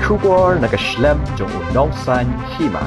Sugar nakaslem jong Nongshong Hima.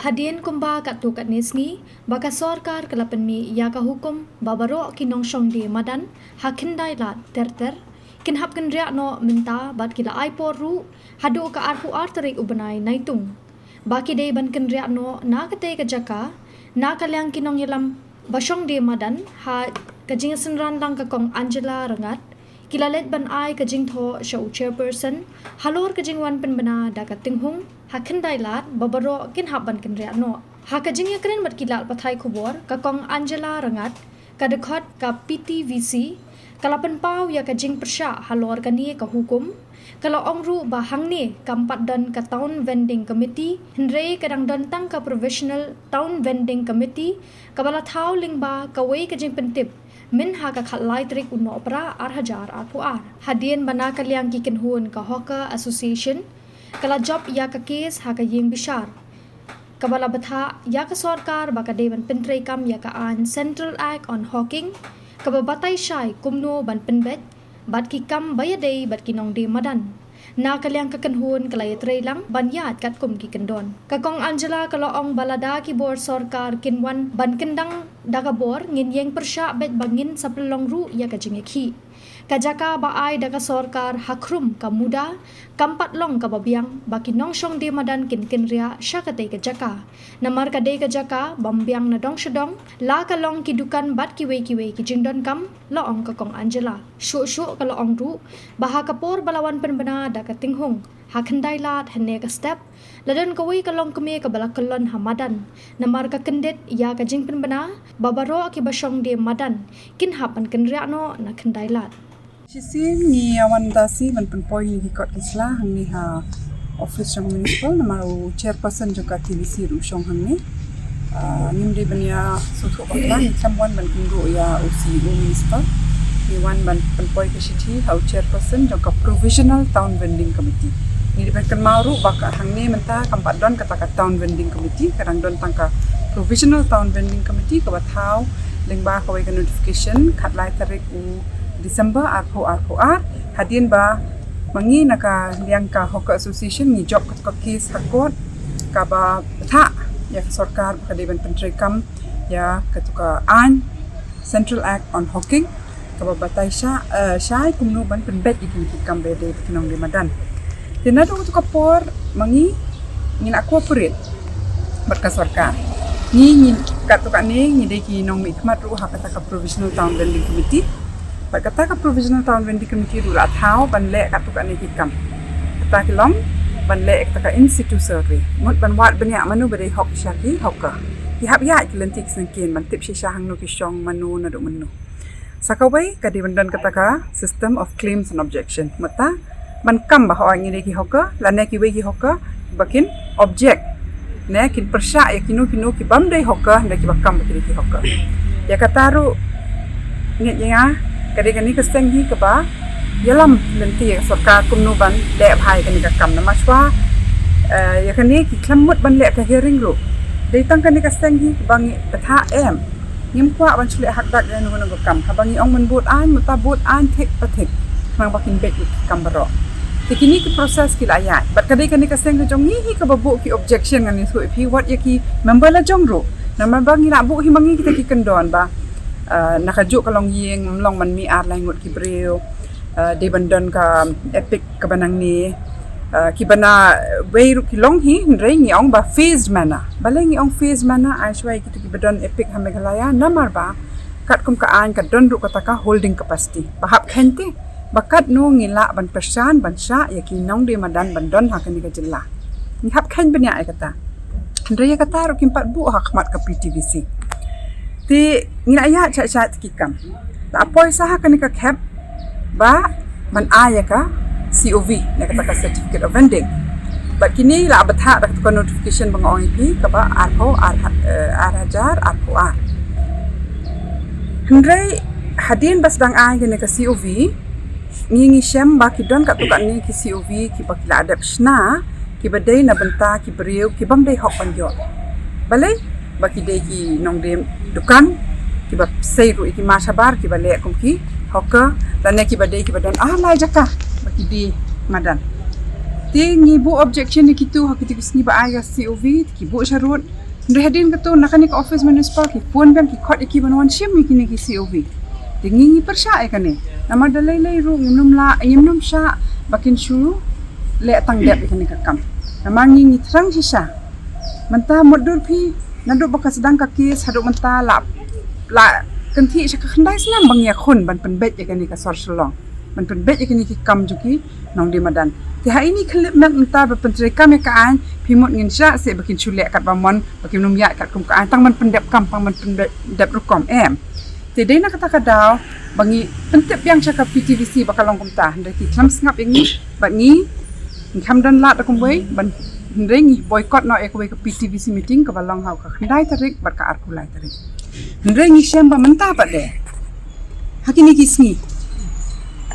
Hadian kumba kat tu kat Sngi, baka Sorkar kelapan mi Ïaki hukum babaro ki Nongshong di Madan, hakindai lat ter kinhap Kynriah no minta bat kila ai poru hadu ka arhu arterik ubanai naitung. Baki dei ban Kynriah no na kate ka jaka na kalyang kinong yelam basong di Madan ha kajing senran lang ka kong Angela rangat kilalet ban ai kajing tho show chairperson halor kajing wan penbana da ka tinghung hakindai lat babaro kinhap ban Kynriah no ha kajing yakren mat kilal pathai khubor ka kong Angela rangat ka dekhot ka PTVC kalapan pau ya kajing persya halor kani ka hukum kalau ongru bahang ni kampat dan ka town vending committee hindrei kadang dan tang ka professional town vending committee kabala thau lingba ka wei kajing pentip min ha ka khatlai trik unno opera hajar puar hadien bana kalyang ki kenhun ka hawker association kala job ya ka case ha ka yeng bishar kabala batha ya ka Sorkar baka deban pentrei kam ya ka an central act on hawking kababatay syai kumno ban penbet bat ki kam bayadei bat kinong di Madan na kalyang kakanhun kalay trey lang banyat kat kum ki kendon kakong Angela kaloong balada ki bor Sorkar kinwan ban kendang dagabor ngin yeng persya bet bangin sa pelong ru ya kajingeki kajaka baay daga Sorkar hakrum kamuda kampat long kababiang baki Nongshong di Madan Kynriah sya katay kajaka namar kadey kajaka bambiang na dong syadong la kalong kidukan bat kiwe ki jingdon kam laong kakong Angela syu kaloong ru baha kapor balawan penbana daga tinghung hakandai lat hane ka step ladan kawai kalong kami ka balakalon Madan namar ka kendit ya kajing penbana babaro ki basong di Madan kinhapan Kynriah no na kandai lat Sisi ni awan dasi ban penpoi ni hikot kislah hang ni ha office yang municipal nama chairperson juga PTVC Nongshong hang ni nimde bania sutu orang someone ban kungro ya OCO municipal ni wan ban penpoi ke city how chairperson juga provisional town vending committee ni dipakan mauru baka hang ni menta kampat don kata town vending committee kadang don tangka provisional town vending committee ka bathau lingba kawai ka notification khatlai tarik u Disember ar hadin ba mangi naka liang ka hawker association ni job ka case hakot ka ba tha ya Sorkar ka deban pentri kam ya katuka an central act on hawking ka ba batay syai kumno ban penbet ikin kam be de kinong di Madan tinado to kapor mangi ngin cooperate bat ka Sorkar ni katuka ni de ki nong mi khmat ru ha ka provisional town vending committee kata ka provisional town vending committee ru la thau ban le katuka ni kikam kata kilom ban le kata in situ survey mut ban wat banya manu bade hok syaki hokka ki hab ya kilentik sengkin ban tip shisha hang no ki shong manu na do manu sakawai ka di bandan kata ka system of claims and objection mata ban kam ba hawa ngi ki hokka la ne ki we ki hokka bakin object ne kin persya ya kinu ki bam dai hokka ne ki bakam ki hokka ya kata ru nget ya kadang-kadang ni Sngi ke ba yalam nanti Sorkar kumno ban le bhai kani ka kam na maswa ya kani ki klamut ban le ka hearing ro dei tang kani Sngi bangi tatha em ngim kwa ban chule hak dak ya no kam ha bangi ong man bot an muta bot an thek pathek mang bakin bet kam baro kini ki proses ki layat bat kadang-kadang ni Sngi jong hi ka babu ki objection ngani so if what ya ki member la jong ro na bangi nak bu hi bangi kita ki kendon ba nakajuk kalong yeng long man mi ar lai ngut ki breu de bandon ka epic ka banang ni ki bana weiru ki long hi rei ngi ong ba phased mana balai ngi ong phased mana ai shwai ki ki badon epic ha meghalaya namar ba kat kum ka an ka don ru ka taka holding capacity bahap khente bakat no ngi la ban persan ban sha ya ki nong de Madan bandon ha kani ka jilla ni hap khen banya ai kata rei kata ru kim pat bu ha khmat ka PTVC ti ngina ya chat kikam la apoi saha kani ka cap ba man aya ka COV ne kata ka certificate of vending but kini la batha dak ka notification bang ong ip ka ba hajar hndrei hadin bas dang aya ne ka COV ngi shem ba ki don ka tu ka ni ki COV ki ba kila adapshna ki badai na banta ki breu ki bam dei hok pan yo balai baki de ki nong de dukan ki ba sei ru ki ma sabar ki ba le kum ki hokka dan ne ki ba de ki ba don lai jaka baki di Madan Ti ngibu objection ni kitu hak kita kusni ba ai COV ki bu syarut. Ndre hadin ketu nakani ke office municipal ki phone bang ki khot ki banwan sim ni kini ki COV. Ti ngi persya ai kane. Nama dalai ru ngimnum sya bakin syuru le tang dep kini kakam. Nama ngi terang sisa. Menta modur pi nadu baka sedang ka kes hadu menta la kanthi sya khandai senam bang ya khun ban penbet ya kani ka sor selong. Ban penbet ya kini ki kam juki nong di Madan. Ti ha ini klip mek menta ba pentri kam ya kaan pimut ngin sya se bakin chulek kat bamon bakin num ya kat kum kaan tang man pendep kam pang man pendep rukom Ti dei nak kata kadau bangi pentep yang sya ka PTVC bakalong kum ta ndai ti tlam sngap yang ni bat ngi kham dan lat kum wei ban ndrengi boycott no ek ke PTVC meeting ke balong hau ka khandai tarik bar ka arkulai tarik ndrengi syamba menta pat de hakini kisni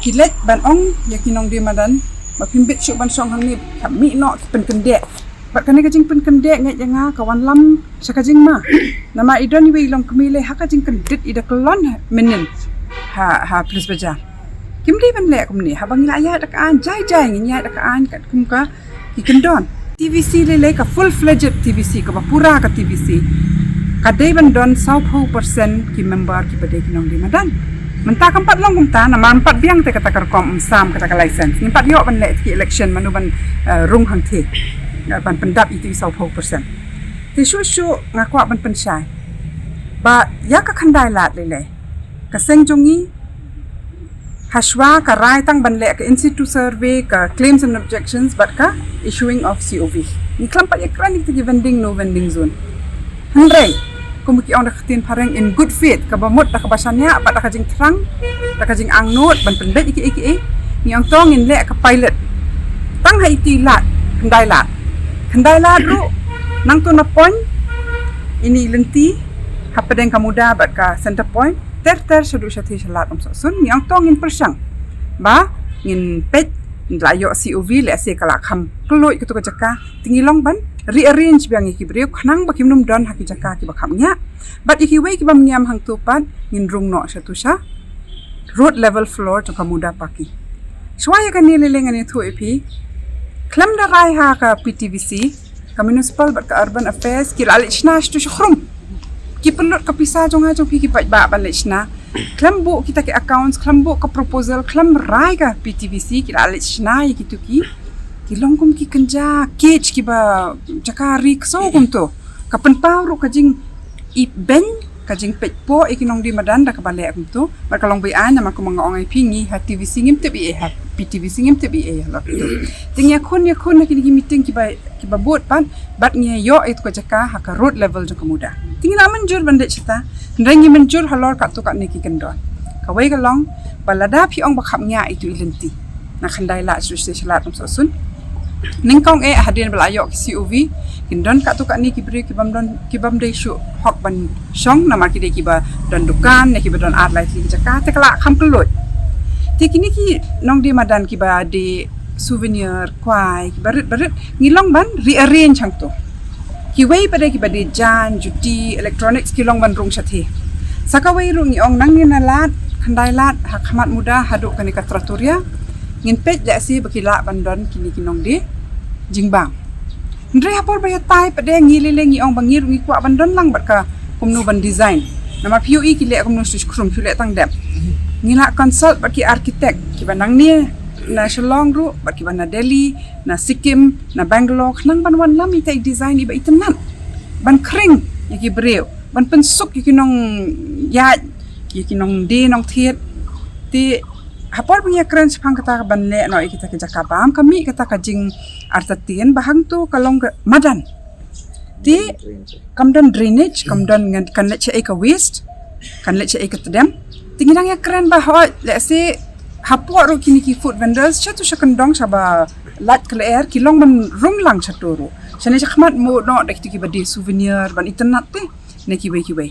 kilet ban ong yakinong di Madan ba pimbit syuk ban song hang ni kami no pen kendek bat kane kajing pen kendek ngai janga kawan lam sakajing ma nama idon wi long kemile hakajing kendit ida kelon menen ha plus bajar kimli ban lek kum ni ha bang la ya dak an jai ngi ya dak an kat kum ka ikendon TVC le ka full fledged TVC ka pura ka TVC ka dei ban don 100% ki member ki bade ki nong di Madan menta kam pat long kum ta nama pat biang te kata karkom sam kata ka license ni pat yo ban le ki election manu ban rung hang the ban pendap itu 100% ti shu ngakwa ban pensyai ba ya ka khandai lat le ka seng jongi Hashwa ka rai tang ban le ka institute survey ka claims and objections but ka issuing of COV. Ni klampat ya kran ni vending no vending zone. Handrai kumuki on khtin pareng in good faith ka bamut ta ka basanya apa ta ka jing terang ta ka jing angnot ban pendet iki ni ang tong in le ka pilot. Tang hai ti lat khandai lat ru nang tu na point ini lenti hapadeng ka muda bat ka center point ter sedu syati salat sun yang tong in persang ba ngin pet layo COV le se kala kham kloi kitu ka jaka tingilong ban rearrange biang iki breu khnang ba kimnum don haki jaka ki ba khamnya but iki we ki bam nyam hang tu pat ngin rung no satu sa road level floor to kamuda paki swaya ka ni leleng ani thu epi klam da rai ha ka PTVC ka municipal bat ka urban affairs ki lalichna stu shkhrum ki pelot ka pisa jong pi ki ba balechna klambu kita ke accounts klambu ka proposal klam rai ka PTVC ki alechna ki tu ki longkum ki kanja cage ki ba jakari kso kum to ka penpau ru ka jing I ben ka jing pekpo ikinong di Madan da ka bale kum to ba kalong bai an ma ko mga ongai pingi ha TVC ngim te bi ha PTVC ngim te bi la tingya khun na ki meeting ki ba bot pan bat nge yo it ko jaka ha ka road level jong kamuda tingla manjur bande chita nrengi manjur halor ka to ka ne ki kendon ka wei ka long balada phi ong ba khap nya itu ilenti na khandai la su se salat um sun ningkong hadin bala yo ki COV kindon ka to ka ni ki bri ki bam de shu hok ban song na ma ki de ki ba don dukan ne ki ba don art light ki jaka te kala kham kelot ti kini ki nong di Madan ki ba de souvenir kwai ki barit ngilong ban rearrange hang to ki wei pada ki ba de jan juti electronics ki long ban rung chathi sakawai rung ong nang ni nalat khandai lat ha khamat muda hadu kani ka tratoria ngin pet la si bakila bandon kini kinong di jingbang ndre hapor ba tai pada ngilele ngi ong bangir ngi kwa bandon lang bat ka kumnu ban design nama PUE ki le kumnu su khrum chule tang dep ngila consult ba ki architect ki banang ni na Shillong ru ba ki ban na Delhi na Sikkim na Bangalore nang ban wan lam itai design iba itenan ban kring ki breu ban pensuk ki kinong ya ki kinong de nong thiet ti hapor punya keren sepang kata ban le no kita ke jakabam kami kata ka jing artatien bahang tu kalong Madan ti kamdan drainage kamdan ngan kan le che ka waste kan le che ka tedem tingirang ya keren bah le se hapor ru kini ki food vendors chatu shakandong saba lat kle air kilong ban rung lang chaturu chane chakmat mo no dak ki badi souvenir ban internet te ne ki wei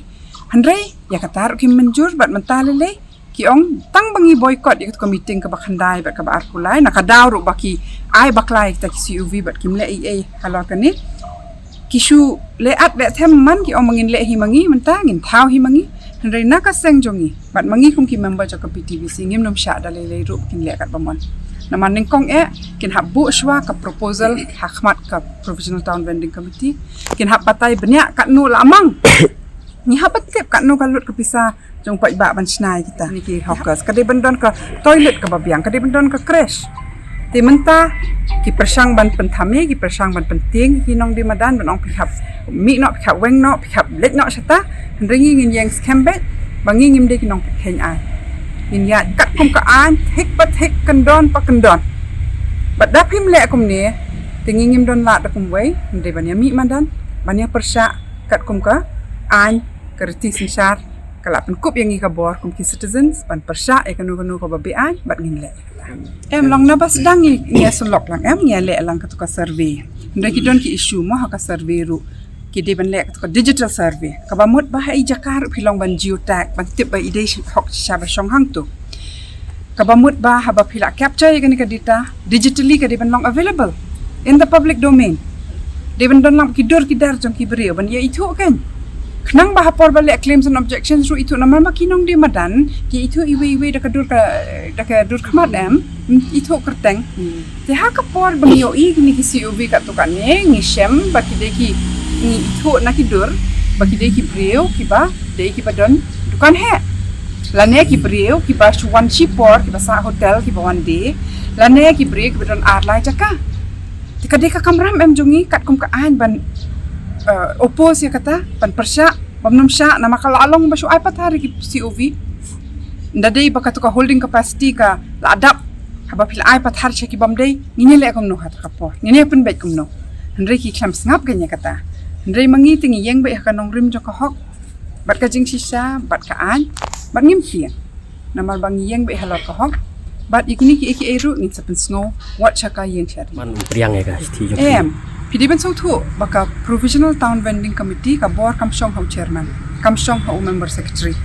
handrai ya kata ki menjur bat mentalele ki ong tang bangi boycott ikut ko meeting ka bakhandai ba ka arkulai na kadaw ru baki ai baklai ta ki CUV bat kimle halor kani kishu le at le them man ki ong mangin le hi mangi menta ngin thau hi mangi handrai na ka seng jongi bat mangi kum ki member ka PTVC ngim nom sha da le ru kin le kat bamon nama ningkong kin hab bu shwa ka proposal hakmat ka provisional town vending committee kin hab patai banyak kat nu lamang ni hab patip kat nu kalut ke pisa jong pai ba ban snai kita ni ki hawkers kadai bandon ka toilet ka babiang kadai bandon ka crash ti menta ki persang ban penthame ki persang ban penting ki nong di Madan ban ong phihap mi no phihap weng no phihap let no sata ringi ngin yang skambet bangi ngim de ki nong khen ai ngin ya kat kum ka an hik bat hik kendon pa kendon bat dap him le kum ne tingi ngim don la da kum wei de ban ya mi Madan ban ya persha kat kum ka an kerti sinsar kalap kup yang ika bor kum ki citizens ban persha kanu ka babi an bat ngin le em long na bas dang ni asulok lang em ni le lang ka survey ndai ki don ki issue mo ha ka survey ru ki de ban le ka digital survey ka ba mut ba hai jakar philong ban geotag ban tip ba ide hok sha ba shong hang tu ka ba mut ba ha ba phila capture ka ni ka data digitally ka de ban long available in the public domain de ban don lang ki dor ki dar jong ki brio ban ya itu kan Kenang bah hapor balik claims and objections ru itu nama makinong di Madan ki itu iwe dak dur khamat em itu kerteng te ha kapor bangyo I ni ki COV kat tu kan ni shem baki de ki ni itu nak dur baki de ki brio ki ba de ki badon dukan he lane ki brio ki ba chuan chipor ki ba sa hotel ki ba one day lane ki brio ki badon arlai jaka te ka de ka kamram em jongi kat kum ka an ban oppose ya kata pan persya pamnum sya nama kalalong basu ai patari ki COV ndadei baka ka holding capacity ka la adap haba pil ai pathar cheki bamdei ngine le kom no hat kapor ngine pen bet kom no hendrei ki khlam sngap ganya kata hendrei mangi tingi yeng be ka nong rim jo ka hok bat ka jing sisa bat ka an bat ngim pia namal bangi yeng be halor ka hok bat ikuni ki eki eru ngin sapen sngo wat chaka yeng chat man priang ya guys ti jo Pidi ban so thu baka provisional town vending committee ka bor kamsong hau chairman kamsong hau member secretary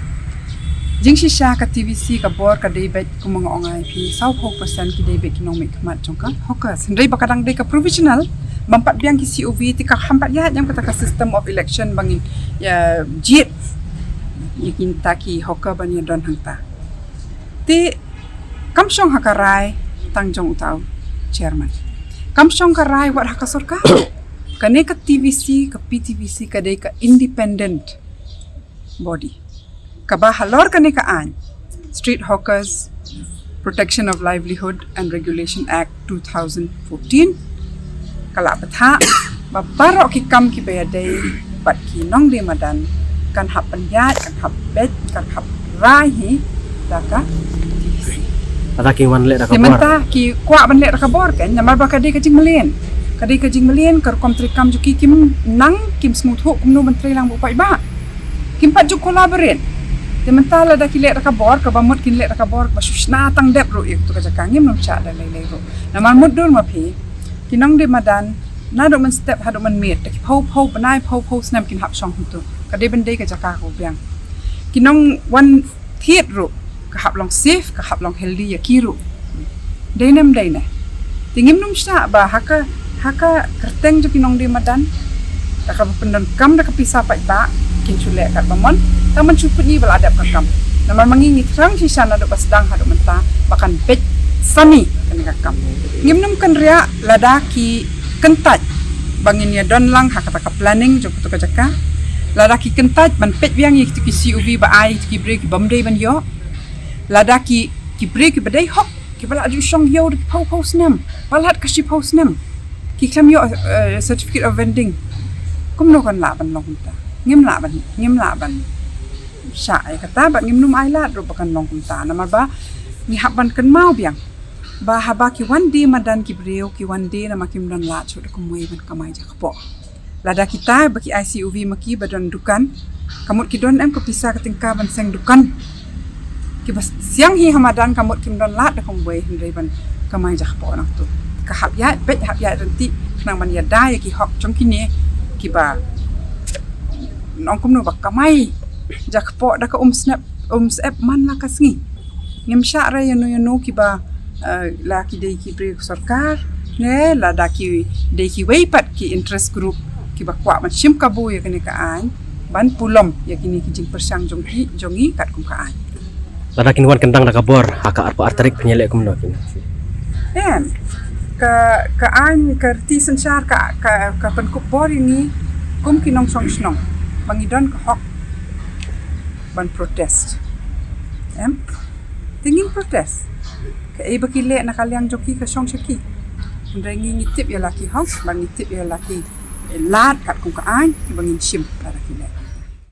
jingsi sha ka TVC ka bor ka debate ku mga ongai pi 20% ki debate ki nong mek mat jongka hokas ndai baka dang dei ka provisional bampat biang ki COV ti ka hampat ya jam kata ka system of election bangin ya jit yakin taki hokka ban ya don hangta ti kamsong hakarai tangjong utau chairman Kamsong ka rai wat haka Sorkar kane ka TVC ka PTVC ka dei ka independent body ka ba halor kane ka an Street Hawkers Protection of Livelihood and Regulation Act 2014 kala patha ba baro ki kam ki be dei bat ki nong de Madan kan hap panyat kan hap bet kan hap rai hi daka ata ki wan le da ka Dimenta ki kwa ban le ka bor kan namal ba ka de ka jing malen kar kom tri kam ju ki kim nang kim smooth ho kum no ban tri lang bu pai ba kim pat ju collaborate dimenta la da ki le ka bor ka ba mut kin le ka bor ba sushna tang dep ro ik tu ka jakang ngim no cha da le ro namal mut dur ma phi ki nong de Madan na do man step ha do man met ki phau banai phau snam kin hap song tu ka de ban de ka jaka ko biang ki nong wan thiet ro ka hap long safe ka hap long healthy ya kiru denem dene tingim num sha ba haka kerteng jo kinong di Madan ka pendan kam da ka pisa pa ba kin chule ka bamon taman chupuni bal adap ka kam namal mangingi trang si sana do basdang hado menta bakan bet sani kan ka kam ngim num Kynriah lada ki kentat bangin ya don lang hakata ka planning jo to ka jaka lada ki kentat ban pet biang yi ki COV ba ai ki break bamdei ban yo lada ki break ki badai hok ki bala ju shong yo di pau snam balat ka shi pau snam ki klam yo certificate of vending kum no kan la ban long ta ngim la ban sha ai kata ba ngim num ai la ro bakan long ta na ma ba ni hab ban kan mau biang ba haba ki one day Madan ki breo ki one day na makim don la chu ko moi ban kamai ja kpo lada kita baki ICOV maki badon dukan kamut ki don em ko pisa ka tingka ban seng dukan ki bas siang hi Hamadan kamut kim don lat da kom wei hendai ban kamai jak po nak tu ka hap ya bet hap ya renti nang ban ya dai ki hok chong ki ne ki ba nong kum no bak kamai jak po da ka snap snap man la ka sngi ngem sha ra yano ki ba la ki dei ki pre Sorkar ne la da ki dei ki wei pat ki interest group ki ba kwa ma chim ka bu ya kene ka an ban pulom ya kini ki jing persang jongi kat kum ka an lada kin wan kendang da ka bor haka arpa artarik penyelek kum no kin Kan? Ka an ka ti sensyar ka penkup bor ini kum ki Nongshong snong. Bangidon ka hok ban protest. Tingin protest. Ka iba ki le na kalyang joki ka shong shaki. Ndangi ngitip ya laki hok, ban ngitip ya laki lat kat kum ka an ki bangin shim para ki le.